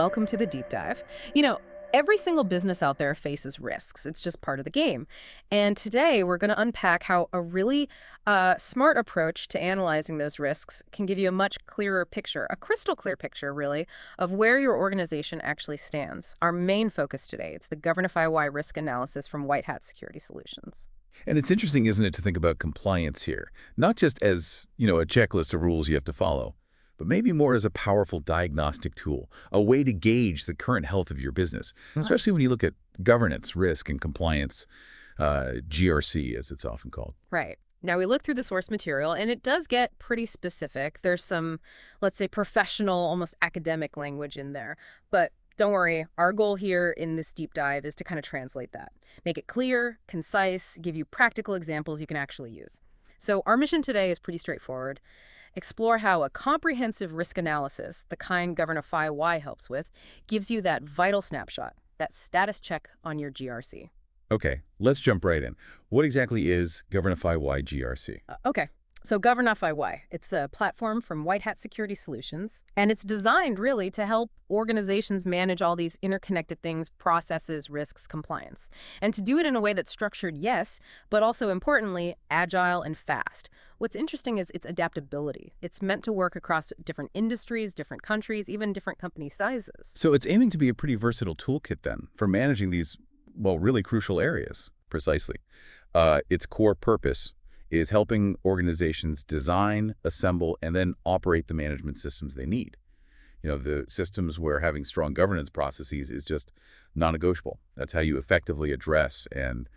welcome to the deep dive. You know, every single business out there faces risks. It's just part of the game. And today we're going to unpack how a really smart approach to analyzing those risks can give you a much clearer picture, a crystal clear picture, really, of where your organization actually stands. Our main focus today, it's the GoverniFY risk analysis from White Hat Security Solutions. And it's interesting, isn't it, to think about compliance here, not just as, a checklist of rules you have to follow, but maybe more as a powerful diagnostic tool, a way to gauge the current health of your business, especially when you look at governance, risk, and compliance, GRC, as it's often called. Right. Now, we look through the source material, and it does get pretty specific. There's some, let's say, professional, almost academic language in there. But don't worry, our goal here in this deep dive is to kind of translate that. Make it clear, concise, give you practical examples you can actually use. So our mission today is pretty straightforward. Explore how a comprehensive risk analysis, the kind GoverniFY helps with, gives you that vital snapshot, that status check on your GRC. Okay, let's jump right in. What exactly is GoverniFY GRC? Okay, so GoverniFY, it's a platform from White Hat Security Solutions, and it's designed really to help organizations manage all these interconnected things, processes, risks, compliance, and to do it in a way that's structured, yes, but also importantly, agile and fast. What's interesting is its adaptability. It's meant to work across different industries, different countries, even different company sizes. So it's aiming to be a pretty versatile toolkit then for managing these, well, really crucial areas. Precisely. Its core purpose is helping organizations design, assemble, and then operate the management systems they need. The systems where having strong governance processes is just non-negotiable. That's how you effectively address and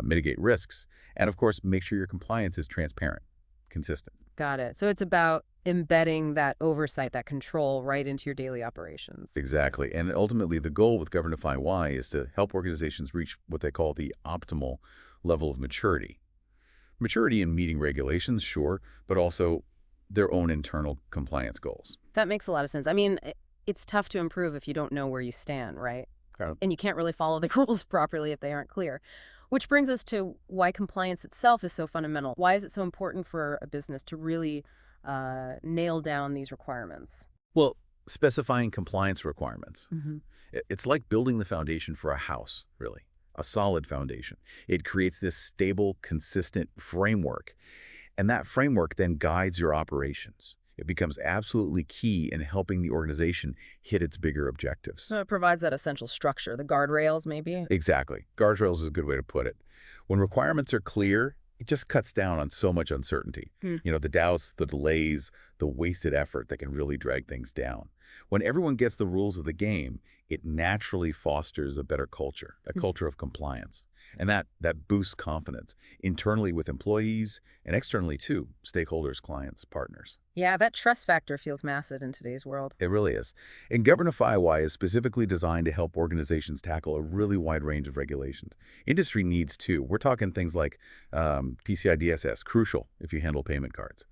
mitigate risks. And of course, make sure your compliance is transparent, consistent. Got it. So it's about embedding that oversight, that control right into your daily operations. Exactly. And ultimately, the goal with GoverniFY is to help organizations reach what they call the optimal level of maturity. Maturity in meeting regulations, sure, but also their own internal compliance goals. That makes a lot of sense. I mean, it's tough to improve if you don't know where you stand, right? Okay. And you can't really follow the rules properly if they aren't clear. Which brings us to why compliance itself is so fundamental. Why is it so important for a business to really nail down these requirements? Well, specifying compliance requirements. Hmm. It's like building the foundation for a house, really, a solid foundation. It creates this stable, consistent framework, and that framework then guides your operations. It becomes absolutely key in helping the organization hit its bigger objectives. So it provides that essential structure, the guardrails maybe? Exactly. Guardrails is a good way to put it. When requirements are clear, it just cuts down on so much uncertainty. Hmm. The doubts, the delays, the wasted effort that can really drag things down. When everyone gets the rules of the game, it naturally fosters a better culture, a culture of compliance. And that boosts confidence internally with employees and externally too, stakeholders, clients, partners. Yeah, that trust factor feels massive in today's world. It really is. And GoverniFY is specifically designed to help organizations tackle a really wide range of regulations. Industry needs too. We're talking things like PCI DSS, crucial if you handle payment cards,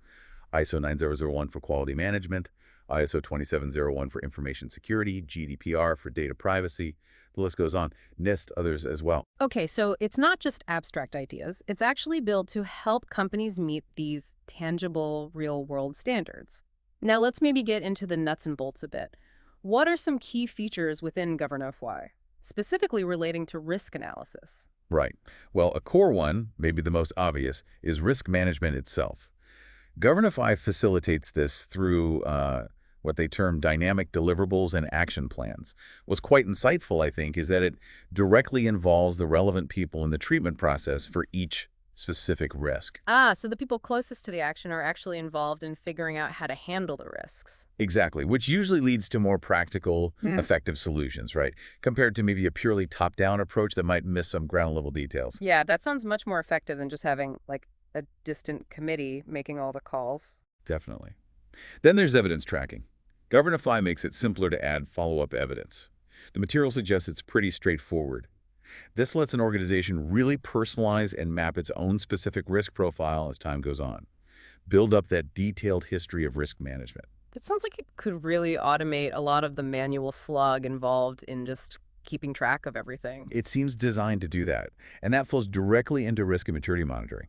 ISO 9001 for quality management, ISO 2701 for information security, GDPR for data privacy. The list goes on. NIST, others as well. Okay, so it's not just abstract ideas. It's actually built to help companies meet these tangible, real-world standards. Now, let's maybe get into the nuts and bolts a bit. What are some key features within GoverniFY, specifically relating to risk analysis? Right. Well, a core one, maybe the most obvious, is risk management itself. GoverniFY facilitates this through what they term dynamic deliverables and action plans. What's quite insightful, I think, is that it directly involves the relevant people in the treatment process for each specific risk. So the people closest to the action are actually involved in figuring out how to handle the risks. Exactly, which usually leads to more practical, effective solutions, right? Compared to maybe a purely top-down approach that might miss some ground-level details. Yeah, that sounds much more effective than just having, like, a distant committee making all the calls. Definitely. Then there's evidence tracking. GoverniFY makes it simpler to add follow-up evidence. The material suggests it's pretty straightforward. This lets an organization really personalize and map its own specific risk profile as time goes on. Build up that detailed history of risk management. That sounds like it could really automate a lot of the manual slog involved in just keeping track of everything. It seems designed to do that, and that flows directly into risk and maturity monitoring.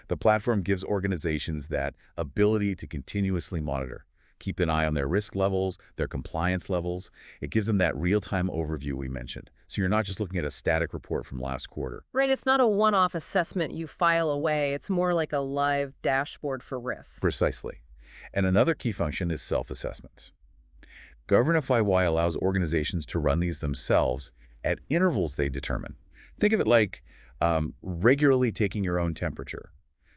The platform gives organizations that ability to continuously monitor, Keep an eye on their risk levels, their compliance levels. It gives them that real-time overview we mentioned. So you're not just looking at a static report from last quarter. Right, it's not a one-off assessment you file away. It's more like a live dashboard for risk. Precisely. And another key function is self-assessments. GoverniFY allows organizations to run these themselves at intervals they determine. Think of it like regularly taking your own temperature,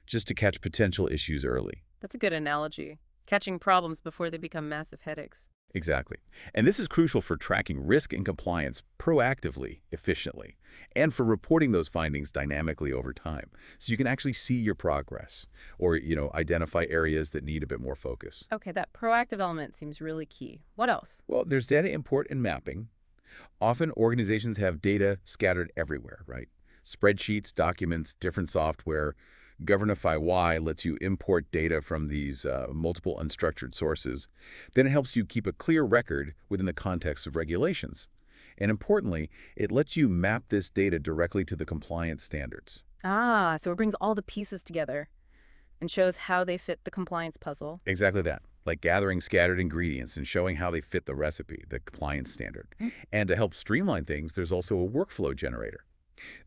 just to catch potential issues early. That's a good analogy. Catching problems before they become massive headaches. Exactly. And this is crucial for tracking risk and compliance proactively, efficiently, and for reporting those findings dynamically over time. So you can actually see your progress or, identify areas that need a bit more focus. Okay, that proactive element seems really key. What else? Well, there's data import and mapping. Often organizations have data scattered everywhere, right? Spreadsheets, documents, different software. GoverniFY lets you import data from these multiple unstructured sources. Then it helps you keep a clear record within the context of regulations. And importantly, it lets you map this data directly to the compliance standards. Ah, so it brings all the pieces together and shows how they fit the compliance puzzle. Exactly that, like gathering scattered ingredients and showing how they fit the recipe, the compliance standard. And to help streamline things, there's also a workflow generator.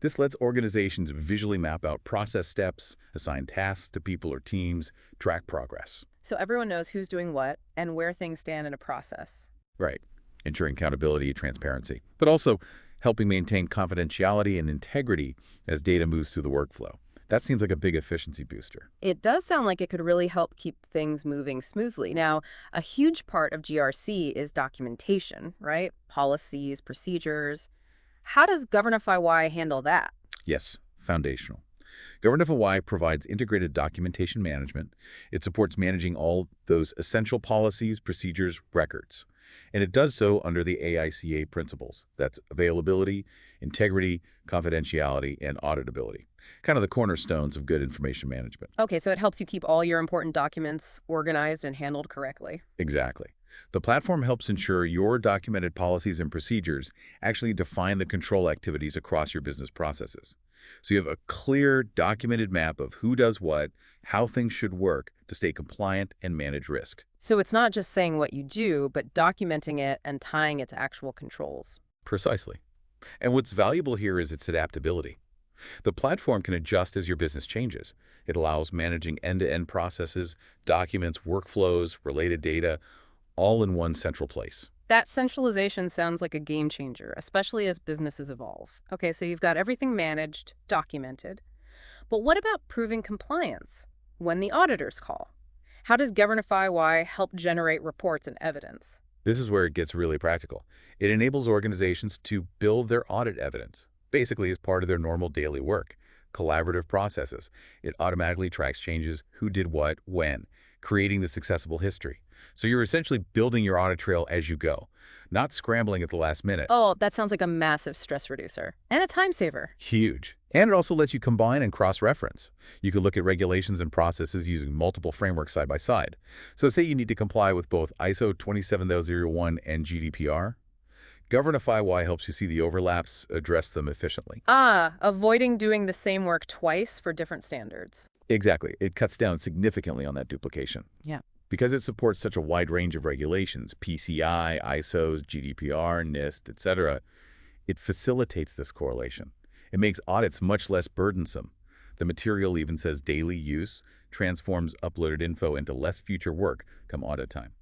This lets organizations visually map out process steps, assign tasks to people or teams, track progress. So everyone knows who's doing what and where things stand in a process. Right. Ensuring accountability, transparency, but also helping maintain confidentiality and integrity as data moves through the workflow. That seems like a big efficiency booster. It does sound like it could really help keep things moving smoothly. Now, a huge part of GRC is documentation, right? Policies, procedures. How does GoverniFY handle that? Yes, foundational. GoverniFY provides integrated documentation management. It supports managing all those essential policies, procedures, records. And it does so under the AICA principles. That's availability, integrity, confidentiality, and auditability. Kind of the cornerstones of good information management. Okay, so it helps you keep all your important documents organized and handled correctly. Exactly. The platform helps ensure your documented policies and procedures actually define the control activities across your business processes. So you have a clear, documented map of who does what, how things should work to stay compliant and manage risk. So it's not just saying what you do, but documenting it and tying it to actual controls. Precisely. And what's valuable here is its adaptability. The platform can adjust as your business changes. It allows managing end-to-end processes, documents, workflows, related data, all in one central place. That centralization sounds like a game changer, especially as businesses evolve. Okay, so you've got everything managed, documented. But what about proving compliance when the auditors call? How does GoverniFY help generate reports and evidence? This is where it gets really practical. It enables organizations to build their audit evidence, basically as part of their normal daily work. Collaborative processes. It automatically tracks changes, who did what, when, creating this accessible history. So you're essentially building your audit trail as you go, not scrambling at the last minute. Oh, that sounds like a massive stress reducer and a time saver. Huge. And it also lets you combine and cross-reference. You could look at regulations and processes using multiple frameworks side by side. So say you need to comply with both ISO 27001 and GDPR. GoverniFY helps you see the overlaps, address them efficiently. Ah, avoiding doing the same work twice for different standards. Exactly. It cuts down significantly on that duplication. Yeah. Because it supports such a wide range of regulations, PCI, ISOs, GDPR, NIST, etc., it facilitates this correlation. It makes audits much less burdensome. The material even says daily use, transforms uploaded info into less future work come audit time.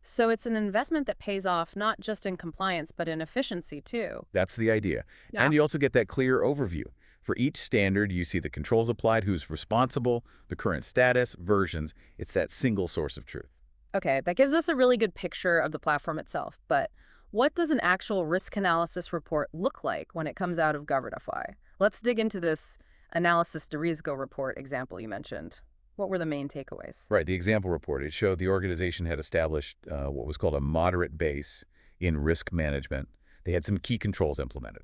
So it's an investment that pays off not just in compliance, but in efficiency too. That's the idea. Yeah. And you also get that clear overview. For each standard, you see the controls applied, who's responsible, the current status, versions. It's that single source of truth. Okay, that gives us a really good picture of the platform itself, but what does an actual risk analysis report look like when it comes out of GoverniFY? Let's dig into this analysis de risco report example you mentioned. What were the main takeaways? Right, the example report, it showed the organization had established what was called a moderate base in risk management. They had some key controls implemented,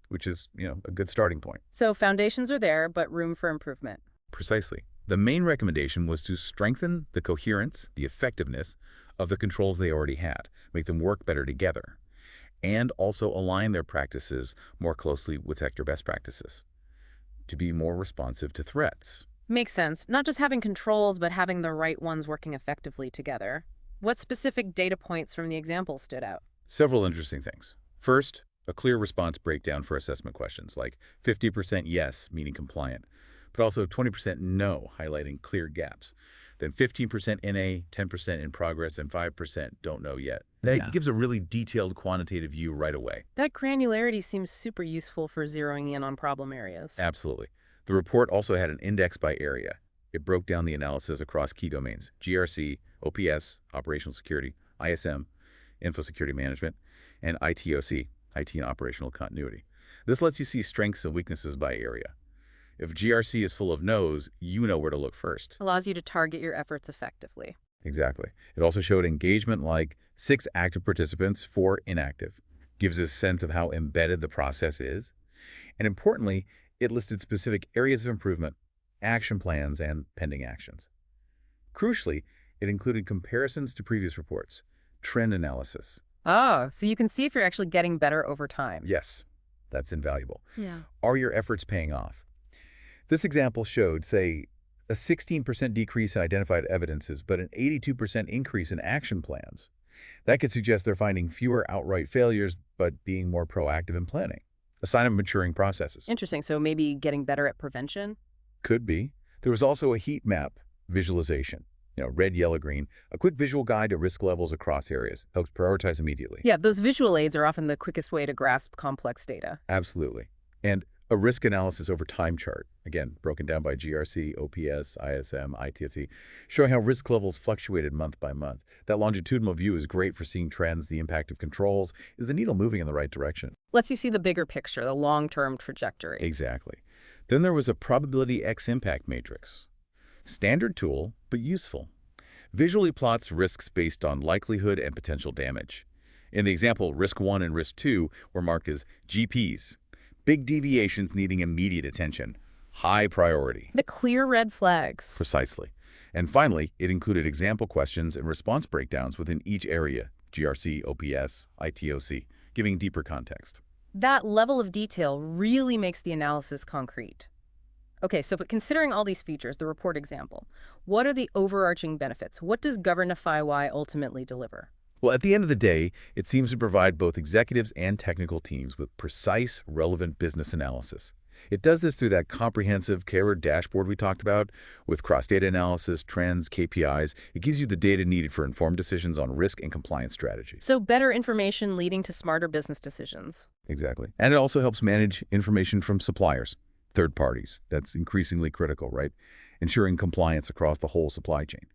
which is, a good starting point. So foundations are there, but room for improvement. Precisely. The main recommendation was to strengthen the coherence, the effectiveness of the controls they already had, make them work better together, and also align their practices more closely with sector best practices to be more responsive to threats. Makes sense. Not just having controls, but having the right ones working effectively together. What specific data points from the example stood out? Several interesting things. First, a clear response breakdown for assessment questions, like 50% yes, meaning compliant, but also 20% no, highlighting clear gaps. Then 15% NA, 10% in progress, and 5% don't know yet. That Yeah. gives a really detailed quantitative view right away. That granularity seems super useful for zeroing in on problem areas. Absolutely. The report also had an index by area. It broke down the analysis across key domains: GRC, OPS, operational security, ISM, info security management, and ITOC, IT and operational continuity. This lets you see strengths and weaknesses by area. If GRC is full of no's, you know where to look first. Allows you to target your efforts effectively. Exactly. It also showed engagement like 6 active participants, 4 inactive. Gives us a sense of how embedded the process is. And importantly, it listed specific areas of improvement, action plans, and pending actions. Crucially, it included comparisons to previous reports, trend analysis. Oh, so you can see if you're actually getting better over time. Yes, that's invaluable. Yeah. Are your efforts paying off? This example showed, say, a 16% decrease in identified evidences, but an 82% increase in action plans. That could suggest they're finding fewer outright failures, but being more proactive in planning. A sign of maturing processes. Interesting. So maybe getting better at prevention? Could be. There was also a heat map visualization. Red, yellow, green. A quick visual guide to risk levels across areas. Helps prioritize immediately. Yeah, those visual aids are often the quickest way to grasp complex data. Absolutely. And a risk analysis over time chart, again, broken down by GRC, OPS, ISM, ITSE, showing how risk levels fluctuated month by month. That longitudinal view is great for seeing trends, the impact of controls. Is the needle moving in the right direction? Lets you see the bigger picture, the long-term trajectory. Exactly. Then there was a probability X impact matrix. Standard tool, but useful. Visually plots risks based on likelihood and potential damage. In the example, risk 1 and risk 2 were marked as GPs, big deviations needing immediate attention, high priority. The clear red flags. Precisely. And finally, it included example questions and response breakdowns within each area, GRC, OPS, ITOC, giving deeper context. That level of detail really makes the analysis concrete. Okay, so but considering all these features, the report example, what are the overarching benefits? What does GoverniFY ultimately deliver? Well, at the end of the day, it seems to provide both executives and technical teams with precise, relevant business analysis. It does this through that comprehensive, tailored dashboard we talked about, with cross-data analysis, trends, KPIs. It gives you the data needed for informed decisions on risk and compliance strategies. So better information leading to smarter business decisions. Exactly. And it also helps manage information from suppliers, third parties. That's increasingly critical, right? Ensuring compliance across the whole supply chain.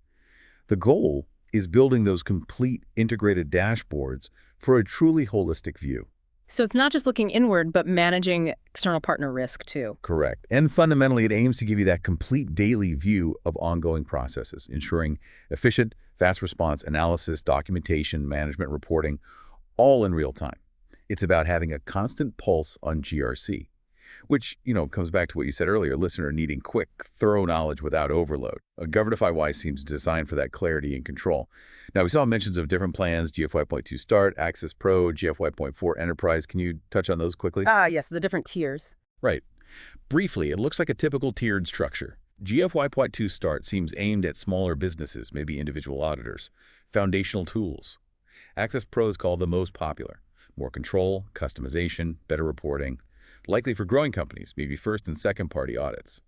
The goal is building those complete integrated dashboards for a truly holistic view. So it's not just looking inward, but managing external partner risk too. Correct. And fundamentally, it aims to give you that complete daily view of ongoing processes, ensuring efficient, fast response analysis, documentation, management reporting, all in real time. It's about having a constant pulse on GRC, which, comes back to what you said earlier, listener needing quick, thorough knowledge without overload. GoverniFY seems designed for that clarity and control. Now, we saw mentions of different plans, GFY.2 Start, Access Pro, GFY.4 Enterprise. Can you touch on those quickly? Yes, the different tiers. Right. Briefly, it looks like a typical tiered structure. GFY.2 Start seems aimed at smaller businesses, maybe individual auditors. Foundational tools. Access Pro is called the most popular. More control, customization, better reporting. Likely for growing companies, maybe first and second party audits.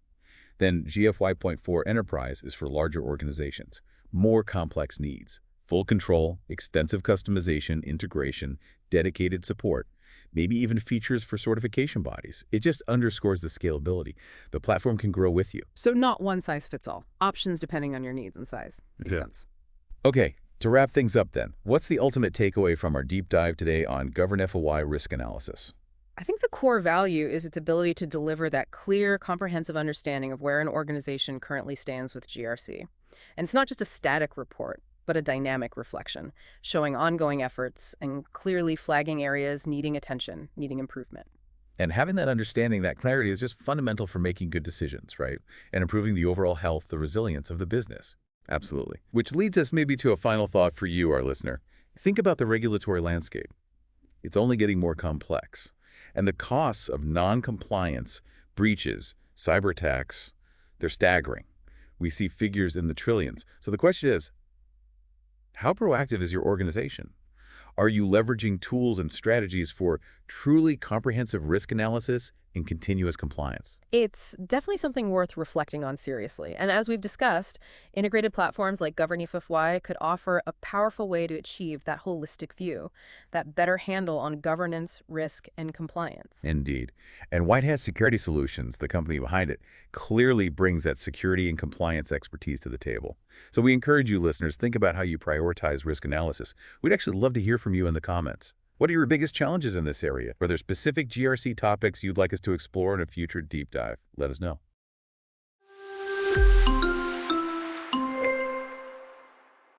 Then GFY.4 Enterprise is for larger organizations, more complex needs, full control, extensive customization, integration, dedicated support, maybe even features for certification bodies. It just underscores the scalability. The platform can grow with you. So not one size fits all. Options depending on your needs and size. Makes sense. Okay, to wrap things up then, what's the ultimate takeaway from our deep dive today on GoverniFY risk analysis? I think the core value is its ability to deliver that clear, comprehensive understanding of where an organization currently stands with GRC. And it's not just a static report, but a dynamic reflection, showing ongoing efforts and clearly flagging areas needing attention, needing improvement. And having that understanding, that clarity is just fundamental for making good decisions, right? And improving the overall health, the resilience of the business. Absolutely. Which leads us maybe to a final thought for you, our listener. Think about the regulatory landscape. It's only getting more complex. And the costs of non-compliance, breaches, cyber attacks, they're staggering. We see figures in the trillions. So the question is, How proactive is your organization? Are you leveraging tools and strategies for truly comprehensive risk analysis and continuous compliance? It's definitely something worth reflecting on seriously. And as we've discussed, integrated platforms like GoverniFY could offer a powerful way to achieve that holistic view, that better handle on governance, risk, and compliance. Indeed. And White Hat Security Solutions, the company behind it, clearly brings that security and compliance expertise to the table. So we encourage you listeners, think about how you prioritize risk analysis. We'd actually love to hear from you in the comments. What are your biggest challenges in this area? Are there specific GRC topics you'd like us to explore in a future deep dive? Let us know.